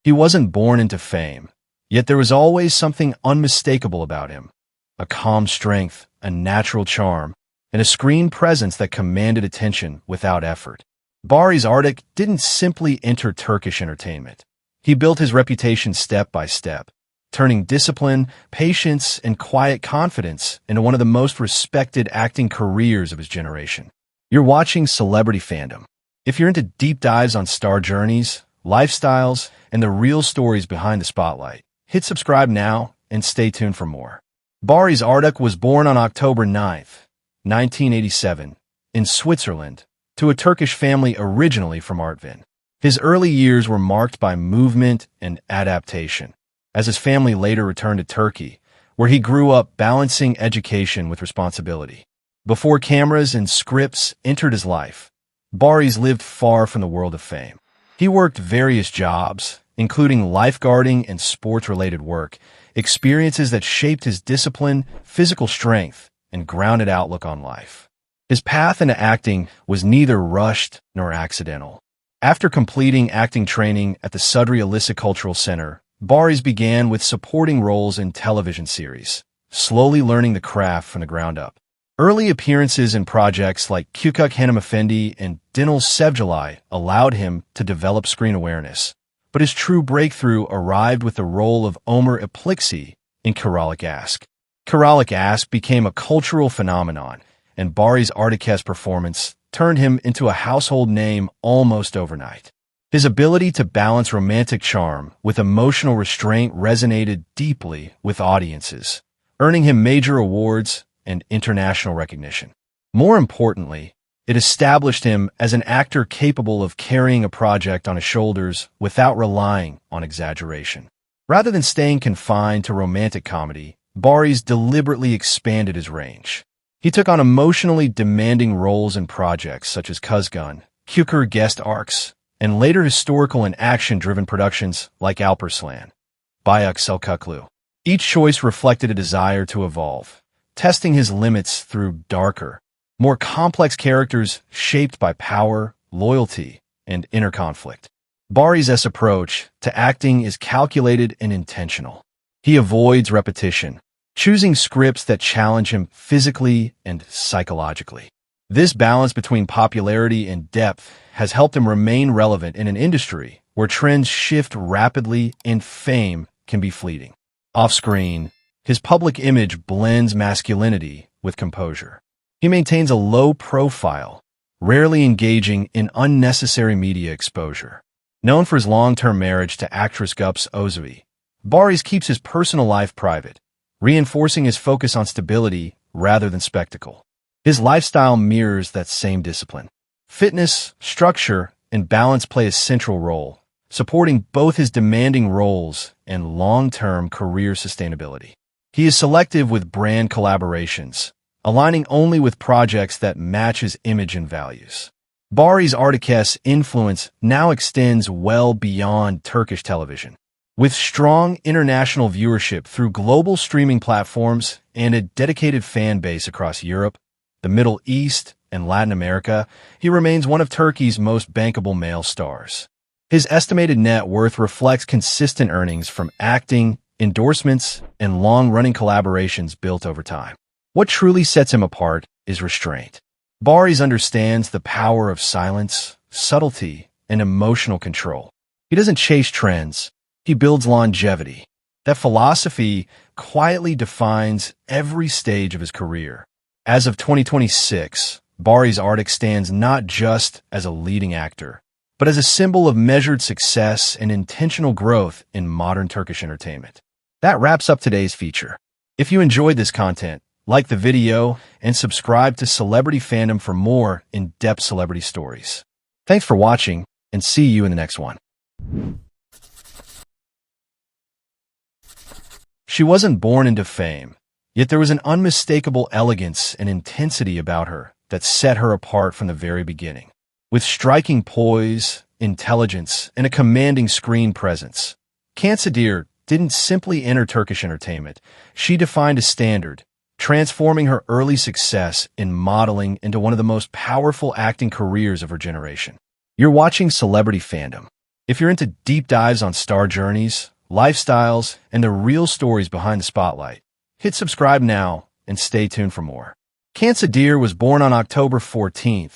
He wasn't born into fame, yet there was always something unmistakable about him. A calm strength, a natural charm, and a screen presence that commanded attention without effort. Baris Arduc didn't simply enter Turkish entertainment. He built his reputation step by step, turning discipline, patience, and quiet confidence into one of the most respected acting careers of his generation. You're watching Celebrity Fandom. If you're into deep dives on star journeys, lifestyles, and the real stories behind the spotlight, hit subscribe now and stay tuned for more. Baris Arduc was born on October 9th, 1987, in Switzerland, to a Turkish family originally from Artvin. His early years were marked by movement and adaptation, as his family later returned to Turkey, where he grew up balancing education with responsibility. Before cameras and scripts entered his life, Baris lived far from the world of fame. He worked various jobs, including lifeguarding and sports-related work, experiences that shaped his discipline, physical strength, and grounded outlook on life. His path into acting was neither rushed nor accidental. After completing acting training at the Sadakatsiz Illicit Cultural Center, Baris began with supporting roles in television series, slowly learning the craft from the ground up. Early appearances in projects like Küçük Hanımefendi and Dinle Sevgili allowed him to develop screen awareness, but his true breakthrough arrived with the role of Ömer Ipliksi in Kiralik Ask. Kiralik Ask became a cultural phenomenon, and Baris Arduc's performance turned him into a household name almost overnight. His ability to balance romantic charm with emotional restraint resonated deeply with audiences, earning him major awards and international recognition. More importantly, it established him as an actor capable of carrying a project on his shoulders without relying on exaggeration. Rather than staying confined to romantic comedy, Baris deliberately expanded his range. He took on emotionally demanding roles in projects such as Kuzgun, Küçük guest arcs, and later historical and action-driven productions like Alparslan, Büyük Selçuklu. Each choice reflected a desire to evolve, testing his limits through darker, more complex characters shaped by power, loyalty, and inner conflict. Baris' approach to acting is calculated and intentional. He avoids repetition, choosing scripts that challenge him physically and psychologically. This balance between popularity and depth has helped him remain relevant in an industry where trends shift rapidly and fame can be fleeting. Off-screen, his public image blends masculinity with composure. He maintains a low profile, rarely engaging in unnecessary media exposure. Known for his long-term marriage to actress Gups Özavi, Baris keeps his personal life private, reinforcing his focus on stability rather than spectacle. His lifestyle mirrors that same discipline. Fitness, structure, and balance play a central role, supporting both his demanding roles and long-term career sustainability. He is selective with brand collaborations, aligning only with projects that match his image and values. Baris Arduc's influence now extends well beyond Turkish television. With strong international viewership through global streaming platforms and a dedicated fan base across Europe, the Middle East, and Latin America, he remains one of Turkey's most bankable male stars. His estimated net worth reflects consistent earnings from acting, endorsements, and long-running collaborations built over time. What truly sets him apart is restraint. Baris understands the power of silence, subtlety, and emotional control. He doesn't chase trends. He builds longevity. That philosophy quietly defines every stage of his career. As of 2026, Baris Arduc stands not just as a leading actor, but as a symbol of measured success and intentional growth in modern Turkish entertainment. That wraps up today's feature. If you enjoyed this content, like the video and subscribe to Celebrity Fandom for more in-depth celebrity stories. Thanks for watching, and see you in the next one. She wasn't born into fame, yet there was an unmistakable elegance and intensity about her that set her apart from the very beginning. With striking poise, intelligence, and a commanding screen presence, Cansu Dere didn't simply enter Turkish entertainment. She defined a standard, transforming her early success in modeling into one of the most powerful acting careers of her generation. You're watching Celebrity Fandom. If you're into deep dives on star journeys, lifestyles, and the real stories behind the spotlight, hit subscribe now and stay tuned for more. Cansu Dere was born on October 14,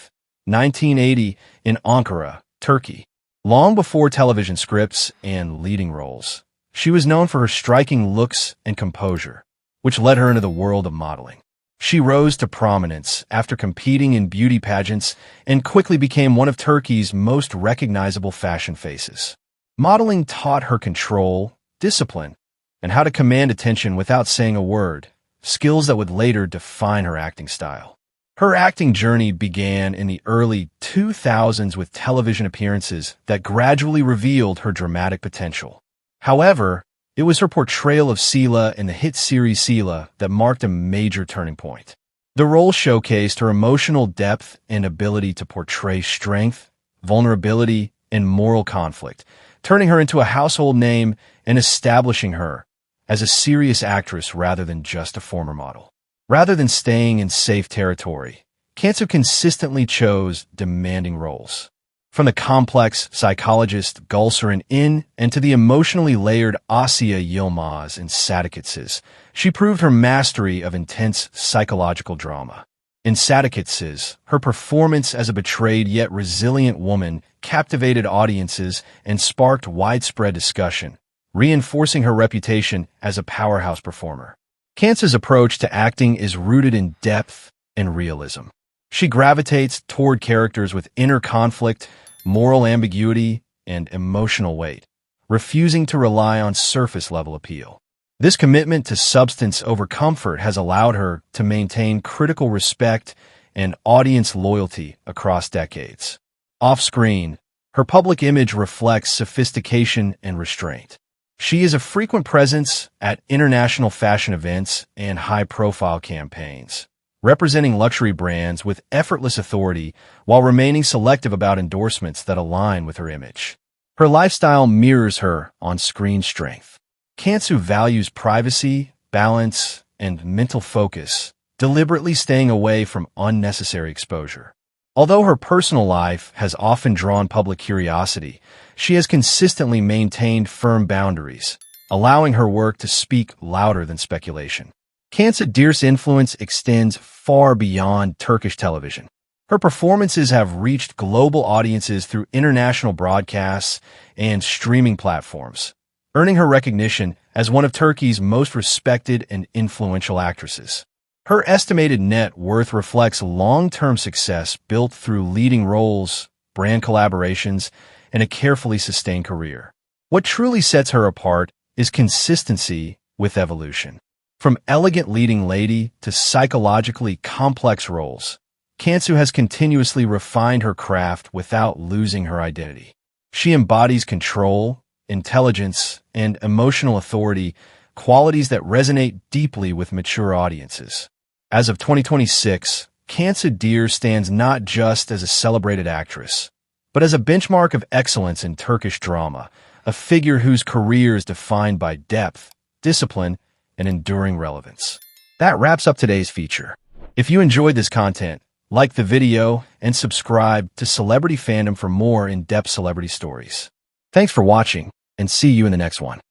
1980 in Ankara, Turkey. Long before television scripts and leading roles, she was known for her striking looks and composure, which led her into the world of modeling. She rose to prominence after competing in beauty pageants and quickly became one of Turkey's most recognizable fashion faces. Modeling taught her control, discipline, and how to command attention without saying a word, skills that would later define her acting style. Her acting journey began in the early 2000s with television appearances that gradually revealed her dramatic potential. However, it was her portrayal of Sila in the hit series Sila that marked a major turning point. The role showcased her emotional depth and ability to portray strength, vulnerability, and moral conflict, turning her into a household name and establishing her as a serious actress rather than just a former model. Rather than staying in safe territory, Cansu consistently chose demanding roles. From the complex psychologist Gülseren in and to the emotionally layered Asya Yilmaz in Sadakatsiz, she proved her mastery of intense psychological drama. In Sadakatsiz, her performance as a betrayed yet resilient woman captivated audiences and sparked widespread discussion, reinforcing her reputation as a powerhouse performer. Cansu's approach to acting is rooted in depth and realism. She gravitates toward characters with inner conflict, moral ambiguity, and emotional weight, refusing to rely on surface-level appeal. This commitment to substance over comfort has allowed her to maintain critical respect and audience loyalty across decades. Off-screen, her public image reflects sophistication and restraint. She is a frequent presence at international fashion events and high-profile campaigns, representing luxury brands with effortless authority while remaining selective about endorsements that align with her image. Her lifestyle mirrors her on-screen strength. Cansu values privacy, balance, and mental focus, deliberately staying away from unnecessary exposure. Although her personal life has often drawn public curiosity, she has consistently maintained firm boundaries, allowing her work to speak louder than speculation. Cansu Dere's influence extends far beyond Turkish television. Her performances have reached global audiences through international broadcasts and streaming platforms, earning her recognition as one of Turkey's most respected and influential actresses. Her estimated net worth reflects long-term success built through leading roles, brand collaborations, and a carefully sustained career. What truly sets her apart is consistency with evolution. From elegant leading lady to psychologically complex roles, Cansu has continuously refined her craft without losing her identity. She embodies control, intelligence, and emotional authority, qualities that resonate deeply with mature audiences. As of 2026, Cansu Dere stands not just as a celebrated actress, but as a benchmark of excellence in Turkish drama, a figure whose career is defined by depth, discipline, and enduring relevance. That wraps up today's feature. If you enjoyed this content, like the video and subscribe to Celebrity Fandom for more in-depth celebrity stories. Thanks for watching, and see you in the next one.